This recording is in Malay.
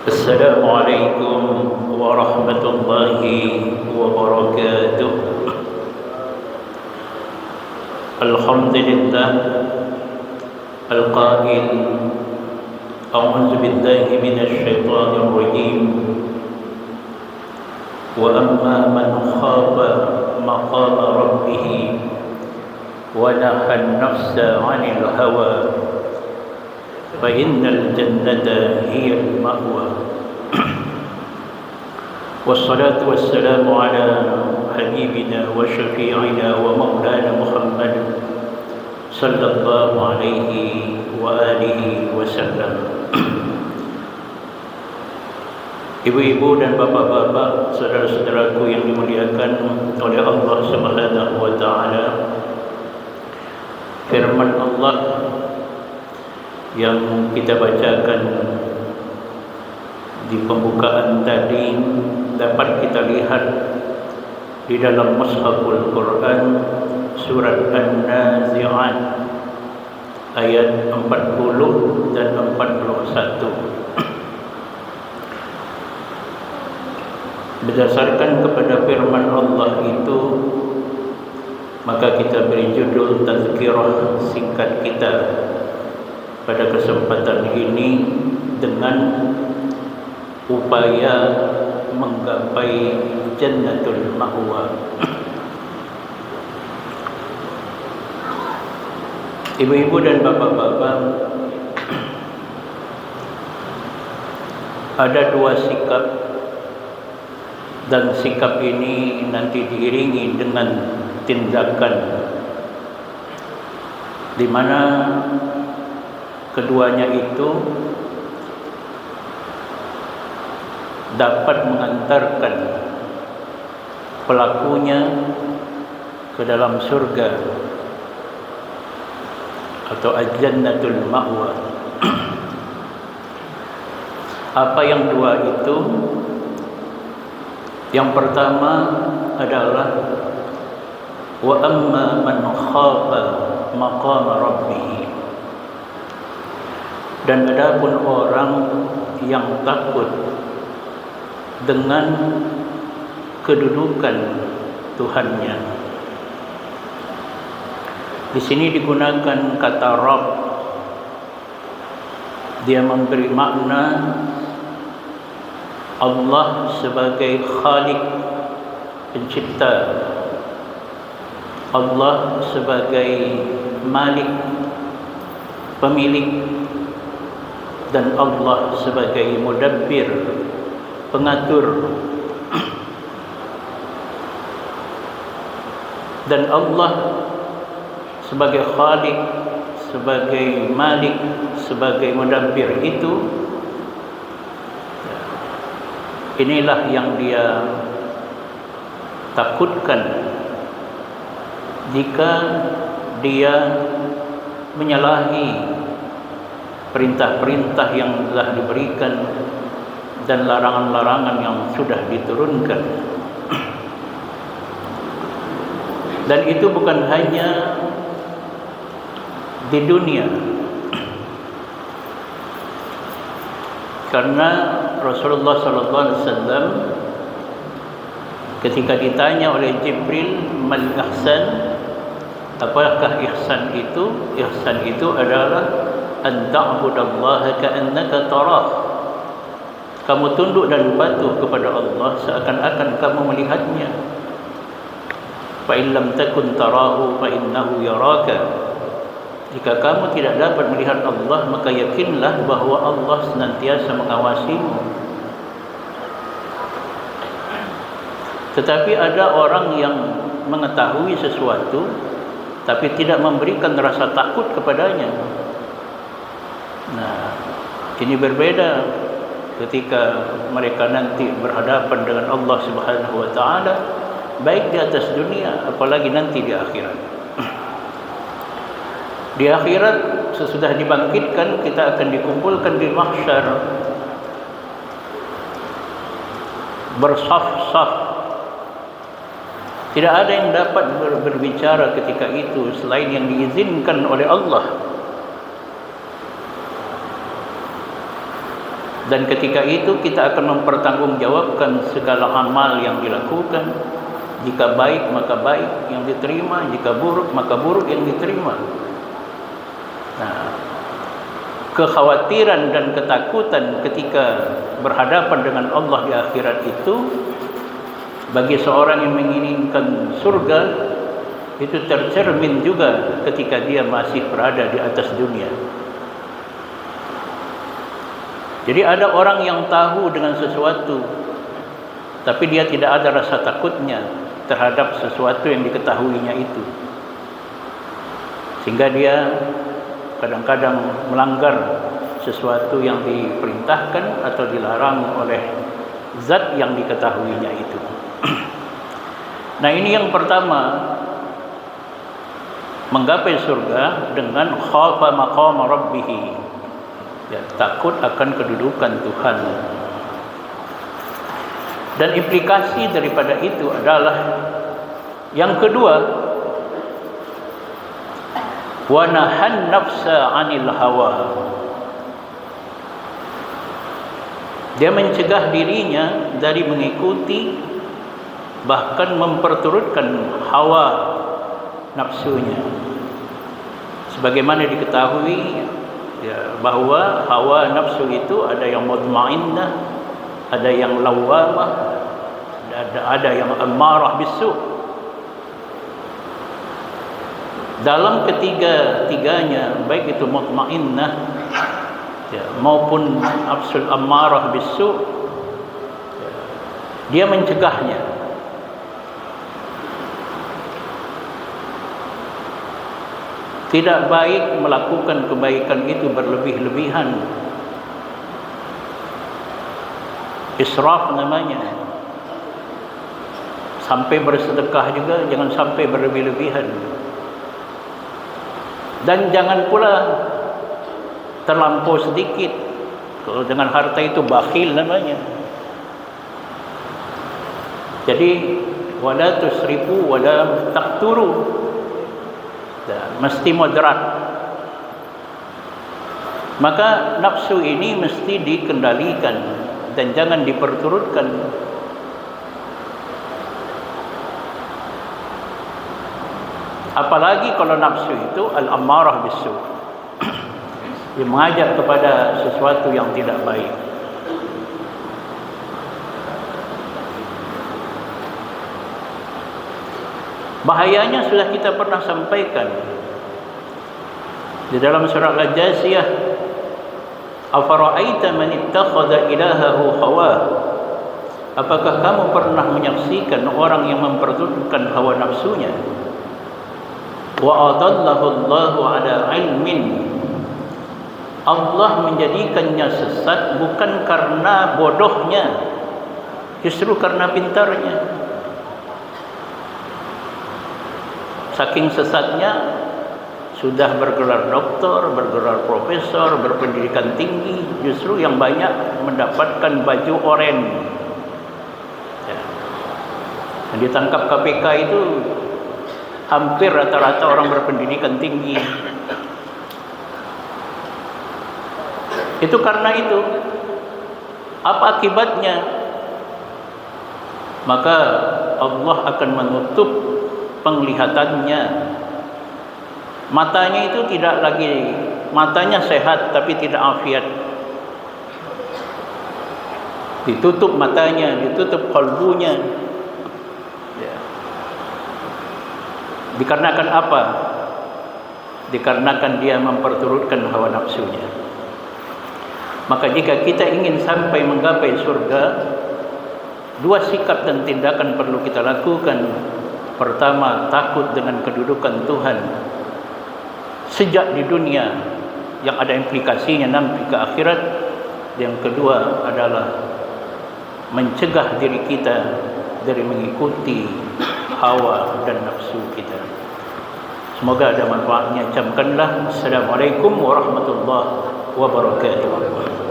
السلام عليكم ورحمة الله وبركاته. الحمد لله القائل: أعوذ بالله من الشيطان الرجيم. وأما من خاف مقام ربه ونهى النفس عن الهوى فإن الجنة هي المأوى. والصلاة والسلام على حبيبنا وشفيعنا ومولانا محمد صلى الله عليه وآله وسلم. Ibu-ibu dan bapak-bapak, saudara-saudaraku yang dimuliakan oleh Allah Subhanahu wa taala, firman Allah yang kita bacakan di pembukaan tadi dapat kita lihat di dalam Mushaful Quran surat An-Nazi'at ayat 40 dan 41. Berdasarkan kepada firman Allah itu, maka kita beri judul tazkirah singkat kita pada kesempatan ini dengan upaya menggapai Jannatul Ma'wa. Ibu-ibu dan bapak-bapak, ada dua sikap, dan sikap ini nanti diiringi dengan tindakan di mana keduanya itu dapat mengantarkan pelakunya ke dalam surga atau Jannatul Ma'wa. Apa yang dua itu? Yang pertama adalah wa amma man khafa maqama rabbih. Dan adapun orang yang takut dengan kedudukan Tuhannya. Di sini digunakan kata Rabb. Dia memberi makna Allah sebagai Khalik, pencipta, Allah sebagai Malik, pemilik, dan Allah sebagai Mudabbir, pengatur. Dan Allah sebagai Khalik, sebagai Malik, sebagai Mudabbir itu, inilah yang dia takutkan jika dia menyalahi perintah-perintah yang telah diberikan dan larangan-larangan yang sudah diturunkan. Dan itu bukan hanya di dunia, karena Rasulullah SAW ketika ditanya oleh Jibril, mal ihsan, apakah ihsan itu? Ihsan itu adalah an ta'budallaha ka'annaka tarah. Kamu tunduk dan patuh kepada Allah seakan-akan kamu melihatnya. Fa in lam takun tarahu fa innahu yaraka. Jika kamu tidak dapat melihat Allah, maka yakinlah bahwa Allah senantiasa mengawasimu. Tetapi ada orang yang mengetahui sesuatu tapi tidak memberikan rasa takut kepadanya. Nah, ini berbeda ketika mereka nanti berhadapan dengan Allah Subhanahu wa taala, baik di atas dunia apalagi nanti di akhirat. Di akhirat sesudah dibangkitkan, kita akan dikumpulkan di mahsyar bersaf-saf. Tidak ada yang dapat berbicara ketika itu selain yang diizinkan oleh Allah. Dan ketika itu kita akan mempertanggungjawabkan segala amal yang dilakukan. Jika baik maka baik yang diterima, jika buruk maka buruk yang diterima. Nah, kekhawatiran dan ketakutan ketika berhadapan dengan Allah di akhirat itu bagi seorang yang menginginkan surga itu tercermin juga ketika dia masih berada di atas dunia. Jadi ada orang yang tahu dengan sesuatu tapi dia tidak ada rasa takutnya terhadap sesuatu yang diketahuinya itu, sehingga dia kadang-kadang melanggar sesuatu yang diperintahkan atau dilarang oleh zat yang diketahuinya itu. Nah, ini yang pertama, menggapai surga dengan khafa maqama rabbih, ya, takut akan kedudukan Tuhan. Dan implikasi daripada itu adalah yang kedua, wa nahan nafsa 'anil hawa. Dia mencegah dirinya dari mengikuti bahkan memperturutkan hawa nafsunya. Sebagaimana diketahui ya, bahwa hawa nafsu itu ada yang mutmainnah, ada yang lawamah, ada yang ammarah bisu. Dalam ketiga-tiganya, baik itu mutmainnah ya, maupun nafsul ammarah bisu, ya, dia mencegahnya. Tidak baik melakukan kebaikan itu berlebih-lebihan. Israf namanya. Sampai bersedekah juga jangan sampai berlebih-lebihan. Dan jangan pula terlampau sedikit. Kalau dengan harta itu bakhil namanya. Jadi wala tusrifu wala taqturu. Mesti moderat. Maka nafsu ini mesti dikendalikan dan jangan diperturutkan. Apalagi kalau nafsu itu al-ammarah bisu, dia mengajak kepada sesuatu yang tidak baik. Bahayanya sudah kita pernah sampaikan di dalam surah Al-Jasiyah, afara'aita man ittakhadha ilahahu hawa. Apakah kamu pernah menyaksikan orang yang memperturutkan hawa nafsunya? Wa adallahu Allahu ala ilmin. Allah menjadikannya sesat bukan karena bodohnya, justru karena pintarnya. Saking sesatnya sudah bergelar doktor, bergelar profesor, berpendidikan tinggi, justru yang banyak mendapatkan baju oranye. Ya. Yang ditangkap KPK itu hampir rata-rata orang berpendidikan tinggi. Itu karena itu. Apa akibatnya? Maka Allah akan menutup penglihatannya. Matanya itu tidak lagi, matanya sehat tapi tidak afiat. Ditutup matanya, ditutup kalbunya. Ya. Dikarenakan apa? Dikarenakan dia memperturutkan hawa nafsunya. Maka jika kita ingin sampai menggapai surga, dua sikap dan tindakan perlu kita lakukan. Pertama, takut dengan kedudukan Tuhan sejak di dunia yang ada implikasinya nanti ke akhirat. Yang kedua adalah mencegah diri kita dari mengikuti hawa dan nafsu kita. Semoga ada manfaatnya. Camkanlah. Assalamualaikum warahmatullahi wabarakatuh.